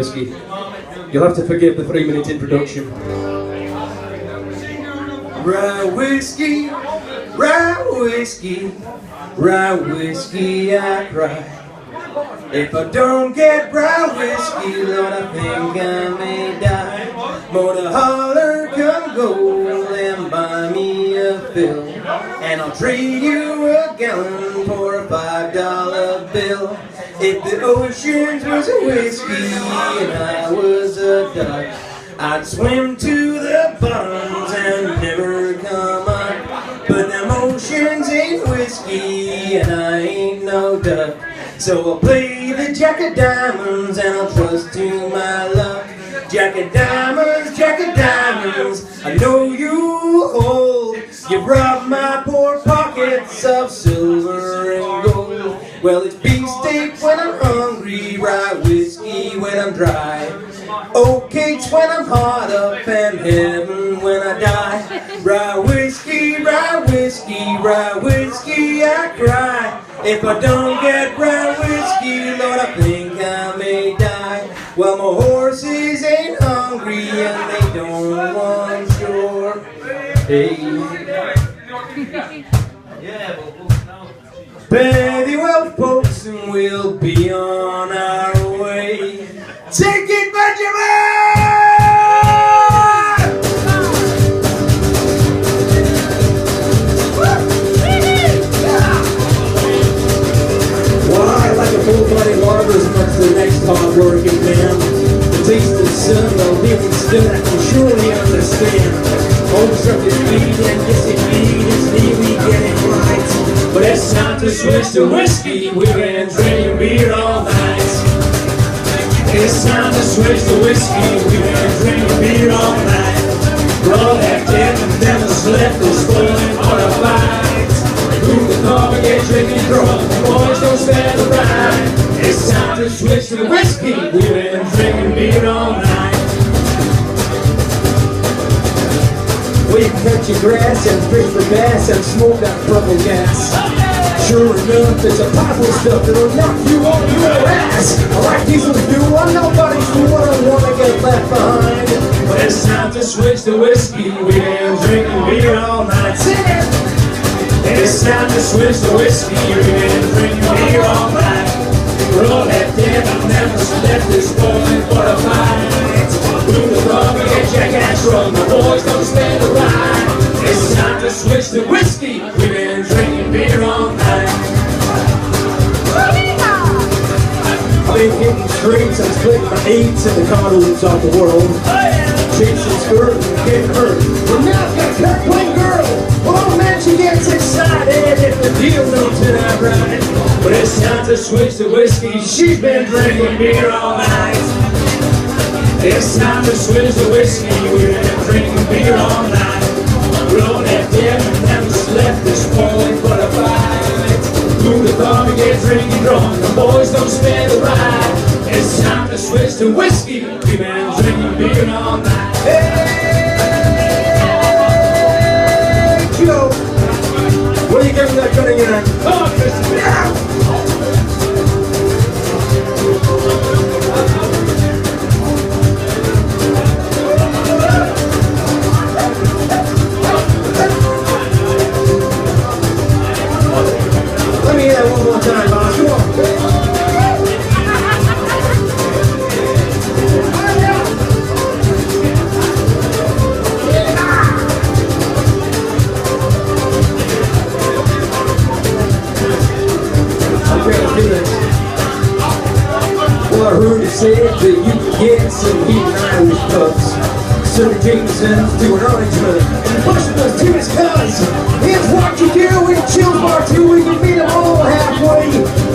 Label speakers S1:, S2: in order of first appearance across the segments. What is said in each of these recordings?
S1: whiskey. You'll have to forgive the 3-minute introduction. Rye whiskey, rye whiskey, rye whiskey, I cry. If I don't get rye whiskey, Lord, I think I may die. More to holler, come gold, and buy me a fill, and I'll trade you a gallon for a $5 bill. If the oceans was a whiskey and I was a duck, I'd swim to the bottoms and never come up. But them oceans ain't whiskey and I ain't no duck. So I'll play the Jack of Diamonds and I'll trust to my luck. Jack of Diamonds, I know you hold. You robbed my poor pockets of silver and gold. Well, it's beefsteak when I'm hungry, rye whiskey when I'm dry, oat cakes when I'm hot up, and heaven when I die. Rye whiskey, rye whiskey, rye whiskey, I cry. If I don't get rye whiskey, Lord, I think I may die. Well, my horses ain't hungry and they don't want shore. Hey. Very well, folks, and we'll be on our way. Take it, Benjamin! Well, I like a full-blooded lager as much as the next hard-working man. The taste of sun, though living still, I can surely understand. Holds up his feet, and yes, indeed, it's nearly getting right. But it's time to switch to whiskey. We've been drinking beer all night. It's time to switch to whiskey. We've been drinking beer all night. We're all half dead and never slept. We're spoiling for a fight. Through the car we get drinking drunk. The boys don't spare the ride. It's time to switch to whiskey. We've been drinking beer all night. We cut your grass and fish for bass and smoke that purple gas. Sure enough, it's a powerful stuff that'll knock you on your ass. Like diesel do, I'm nobody's fool, I don't wanna get left behind. But it's time to switch to whiskey. We've been drinking beer all night. Sing it! It's time to switch to whiskey. We've been drinking beer all night. We're all half dead, I've never slept this morning for a fight. Through the club we get jackass drunk. The boys don't spend the ride. It's time to switch to whiskey. We've been drinking beer all night. I've been hitting streets, I'm splitting my eights and the condoms off the world. Chasing skirt and getting hurt. But now I've got a playing girl. Oh man, she gets excited if the deal don't turn out right. But it's time to switch to whiskey. She's been drinking beer all night. It's time to switch to whiskey. We've been drinking beer all night. We're all half dead and never slept this morning for a fight. Through the bar we get drinking drunk. The boys don't spare the ride. It's time to switch to whiskey. We've been drinking beer all night. Hey, Joe, what are you giving that cutting in? Oh, Christmas. Yeah. Let me hear that one more time, boss. Come on. Well, I heard it said that you can get some heating Irish pubs, some Jamesons to an orangeman, and pushing us to his cuz. Here's what you do in Chillz Bar 2, we can meet them all halfway.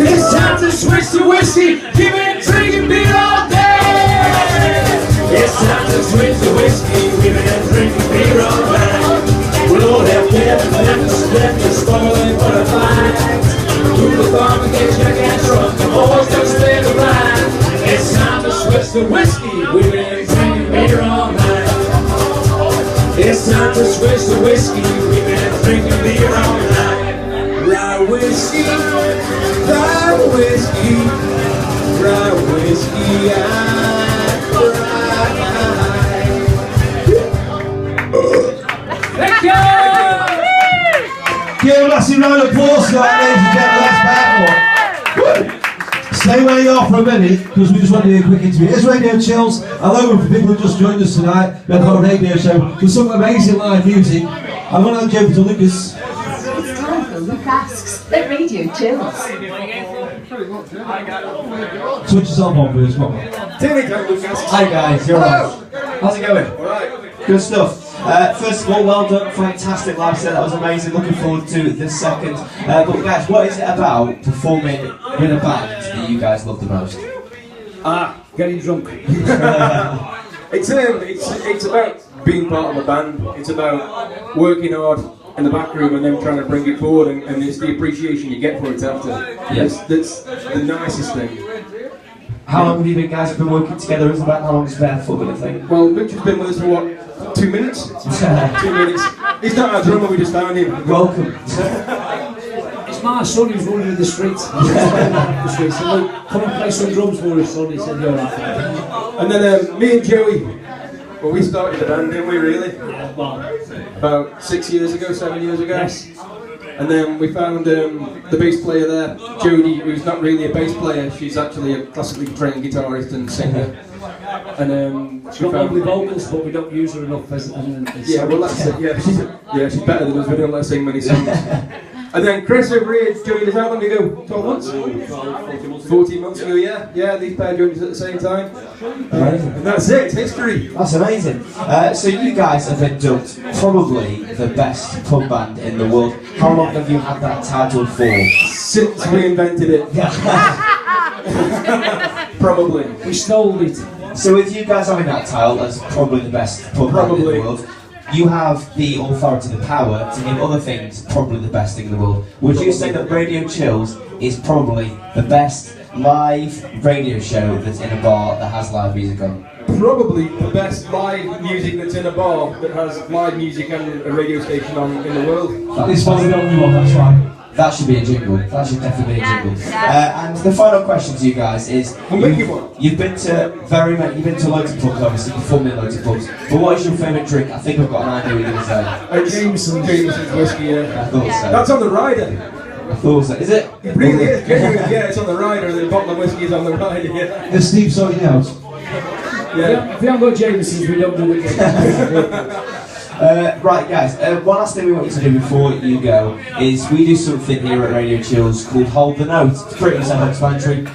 S1: It's time to switch to whiskey. You've been drinking beer all day. It's time to switch to whiskey. We've been drinking beer all night. We'll all have dead and never slept, just falling for the fight. Through the farm and get jackass drunk. The boys don't spare the ride. It's time to switch to whiskey. We've been drinking beer all night. It's time to switch to whiskey. We've been drinking beer all night. Rye whiskey, rye whiskey, rye whiskey,
S2: Massive round of applause for that, ladies and gentlemen. That's BEARFOOT. Stay where you are for a minute, because we just want to do a quick interview. It's RadioChillz. Hello, for people who just joined us tonight. We've got a radio show with some amazing live music. I'm going to hand you over to Lucas.
S3: It's time for Luke Asks at RadioChillz.
S2: Switch yourself on first, come on.
S4: Hi guys, you're right. How's it going?
S1: Alright.
S4: Good stuff. First of all, well done, fantastic live set, that was amazing, looking forward to the second. But guys, what is it about performing with a band that you guys love the most?
S1: Getting drunk. It's about being part of a band. It's about working hard in the back room and then trying to bring it forward, and it's the appreciation you get for it after.
S4: Yes.
S1: That's the nicest thing.
S4: How long have you guys been working together as a band? How long has BEARFOOT been a thing?
S1: Well, Mitch has been with us for what, 2 minutes? 2 minutes. He's not our drummer, we just found him.
S4: Welcome.
S5: It's my son who's running the streets. So look, come and play some drums for us, son. He said, you're right.
S1: And then me and Joey, well, we started the band, didn't we, really?
S5: Yeah, well,
S1: About 6 years ago, 7 years ago.
S5: yes.
S1: And then we found the bass player there, Jodie, who's not really a bass player, she's actually a classically trained guitarist and singer. And
S5: She's got lovely vocals, but we don't use her enough as
S1: yeah, well that's it, yeah, she's better than us, we don't let her sing many songs. And then Chris over here joined us how long ago? 12 months? 14 months ago, yeah, these pair joined us at the same time. And that's it, it's history.
S4: That's amazing. So you guys have been dubbed probably the best pub band in the world. How long have you had that title for?
S1: Since we invented it. Probably.
S5: We stole it.
S4: So with you guys having that title as probably the best pub band in the world, you have the authority, the power to name other things probably the best thing in the world. Would you say that RadioChillz is probably the best live radio show that's in a bar that has live music on?
S1: Probably the best live music that's in a bar that has live music and a radio station on in the world.
S2: That is probably the only one, that's right.
S4: That should be a jingle. That should definitely be a jingle. And the final question to you guys is: you've been to loads of pubs, obviously, performed in loads of pubs. But what is your favourite drink? I think I've got an idea what you're going to say.
S1: Jameson's whiskey. Yeah.
S4: I thought so.
S1: That's on the rider.
S4: I thought so. Is it?
S1: It really is. Genuinely, yeah, it's on the rider. The bottle of whiskey is on the rider. Yeah.
S2: Is Steve sorting out?
S1: Yeah.
S5: If we haven't got Jameson's, we don't do it yet.
S4: Right guys, one last thing we want you to do before you go is we do something here at RadioChillz called Hold the Note. It's pretty self-explanatory.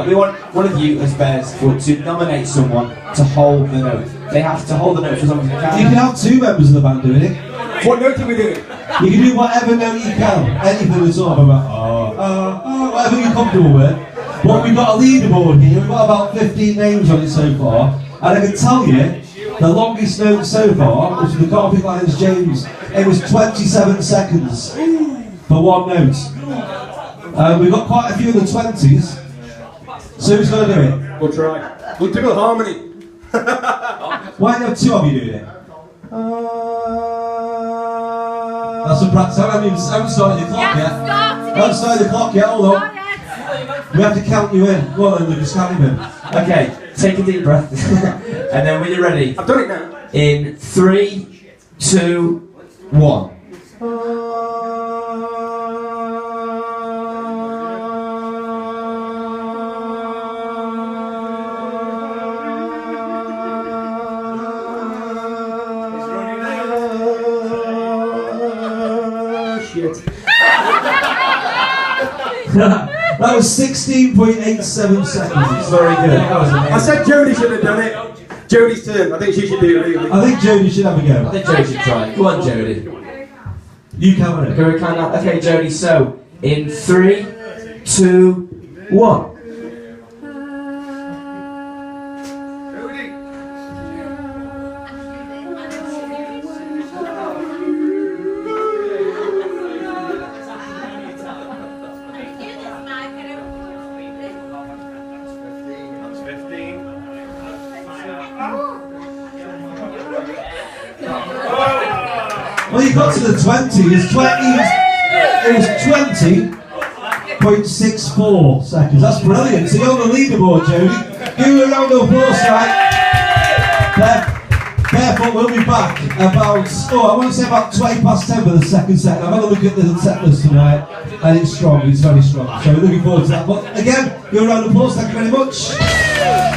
S4: We want one of you as BEARFOOT to nominate someone to hold the note. They have to hold the note for as long as they can.
S2: You can have 2 members of the band doing it.
S1: What note are we doing?
S2: You can do whatever note you can. Anything at all. About whatever you're comfortable with. But we've got a leaderboard here. We've got about 15 names on it so far. And I can tell you, the longest note so far, which is the Carpet Lions James, it was 27 seconds for one note. We've got quite a few in the 20s. So who's going to do it?
S1: We'll try. We'll do a harmony.
S2: Why do you have 2 of you doing it? That's a practice. I haven't started the clock yet. I haven't started the clock yet, hold on. We have to count you in. Go on then, Lucas, count him in.
S4: Okay, take a deep breath. And then when you're ready,
S1: I've done it now.
S4: in 3, 2, 1.
S1: Shit.
S2: That was 16.87 seconds. It's very good. That was amazing.
S1: I said Jodie should have done it. Jodie's turn. I think she should do it really.
S2: I think Jodie should have a
S4: I
S2: go.
S4: think Jodie should try. Go on, Jodie.
S2: You count it.
S4: Can we count out? Okay, Jodie. So in 3, 2, 1.
S2: Well, you got to the 20. It was 20.64 seconds. That's brilliant. So you're on the leaderboard, Jodie. Give her a round of applause, right? There. Barefoot will be back about, I want to say about 20 past 10 for the second set. I've had a look at the set list tonight, and it's strong, it's very strong. So we're looking forward to that. But again, give a round of applause, thank you very much.